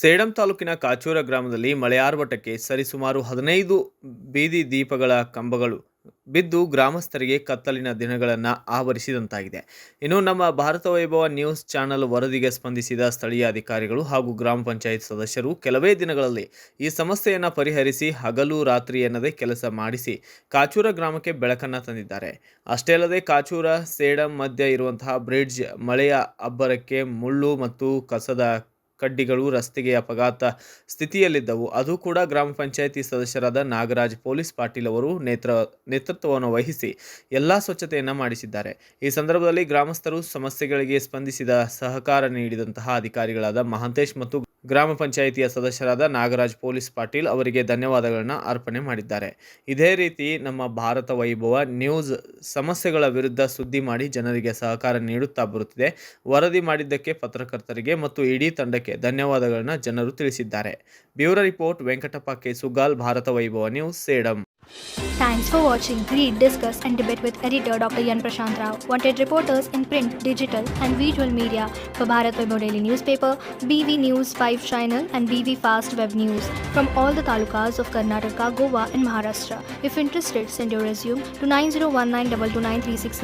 ಸೇಡಂ ತಾಲೂಕಿನ ಕಾಚೂರ ಗ್ರಾಮದಲ್ಲಿ ಮಳೆಯಾರ್ಭಟಕ್ಕೆ ಸರಿಸುಮಾರು 15 ಬೀದಿ ದೀಪಗಳ ಕಂಬಗಳು ಬಿದ್ದು ಗ್ರಾಮಸ್ಥರಿಗೆ ಕತ್ತಲಿನ ದಿನಗಳನ್ನು ಆವರಿಸಿದಂತಾಗಿದೆ. ಇನ್ನು ನಮ್ಮ ಭಾರತ ವೈಭವ ನ್ಯೂಸ್ ಚಾನೆಲ್ ವರದಿಗೆ ಸ್ಪಂದಿಸಿದ ಸ್ಥಳೀಯ ಅಧಿಕಾರಿಗಳು ಹಾಗೂ ಗ್ರಾಮ ಪಂಚಾಯತ್ ಸದಸ್ಯರು ಕೆಲವೇ ದಿನಗಳಲ್ಲಿ ಈ ಸಮಸ್ಯೆಯನ್ನು ಪರಿಹರಿಸಿ ಹಗಲು ರಾತ್ರಿ ಎನ್ನದೇ ಕೆಲಸ ಮಾಡಿಸಿ ಕಾಚೂರ ಗ್ರಾಮಕ್ಕೆ ಬೆಳಕನ್ನು ತಂದಿದ್ದಾರೆ. ಅಷ್ಟೇ ಅಲ್ಲದೆ ಕಾಚೂರ ಸೇಡಂ ಮಧ್ಯ ಇರುವಂತಹ ಬ್ರಿಡ್ಜ್ ಮಳೆಯ ಅಬ್ಬರಕ್ಕೆ ಮುಳ್ಳು ಮತ್ತು ಕಸದ ಕಡ್ಡಿಗಳು ರಸ್ತೆಗೆ ಅಪಘಾತ ಸ್ಥಿತಿಯಲ್ಲಿದ್ದವು. ಅದು ಕೂಡ ಗ್ರಾಮ ಪಂಚಾಯಿತಿ ಸದಸ್ಯರಾದ ನಾಗರಾಜ್ ಪೊಲೀಸ್ ಪಾಟೀಲ್ ಅವರು ನೇತೃತ್ವವನ್ನು ವಹಿಸಿ ಎಲ್ಲ ಸ್ವಚ್ಛತೆಯನ್ನು ಮಾಡಿಸಿದ್ದಾರೆ. ಈ ಸಂದರ್ಭದಲ್ಲಿ ಗ್ರಾಮಸ್ಥರು ಸಮಸ್ಯೆಗಳಿಗೆ ಸ್ಪಂದಿಸಿದ ಸಹಕಾರ ನೀಡಿದಂತಹ ಅಧಿಕಾರಿಗಳಾದ ಮಹಾಂತೇಶ್ ಮತ್ತು ಗ್ರಾಮ ಪಂಚಾಯಿತಿಯ ಸದಸ್ಯರಾದ ನಾಗರಾಜ್ ಪೊಲೀಸ್ ಪಾಟೀಲ್ ಅವರಿಗೆ ಧನ್ಯವಾದಗಳನ್ನು ಅರ್ಪಣೆ ಮಾಡಿದ್ದಾರೆ. ಇದೇ ರೀತಿ ನಮ್ಮ ಭಾರತ ವೈಭವ ನ್ಯೂಸ್ ಸಮಸ್ಯೆಗಳ ವಿರುದ್ಧ ಸುದ್ದಿ ಮಾಡಿ ಜನರಿಗೆ ಸಹಕಾರ ನೀಡುತ್ತಾ ಬರುತ್ತಿದೆ. ವರದಿ ಮಾಡಿದ್ದಕ್ಕೆ ಪತ್ರಕರ್ತರಿಗೆ ಮತ್ತು ಇಡೀ ತಂಡಕ್ಕೆ ಧನ್ಯವಾದಗಳನ್ನು ಜನರು ತಿಳಿಸಿದ್ದಾರೆ. Bureau report Venkatappa K Sugal, Bharata Vaibhava news, Sedam. Thanks for watching. Read, discuss and debate with editor Dr. Yan Prashant Rao. Wanted reporters in print, digital and visual media for Bharat Vaibhav Daily Newspaper, BV News 5 Channel and BV Fast Web News from all the talukas of Karnataka, Goa and Maharashtra. If interested, send your resume to 9019229369.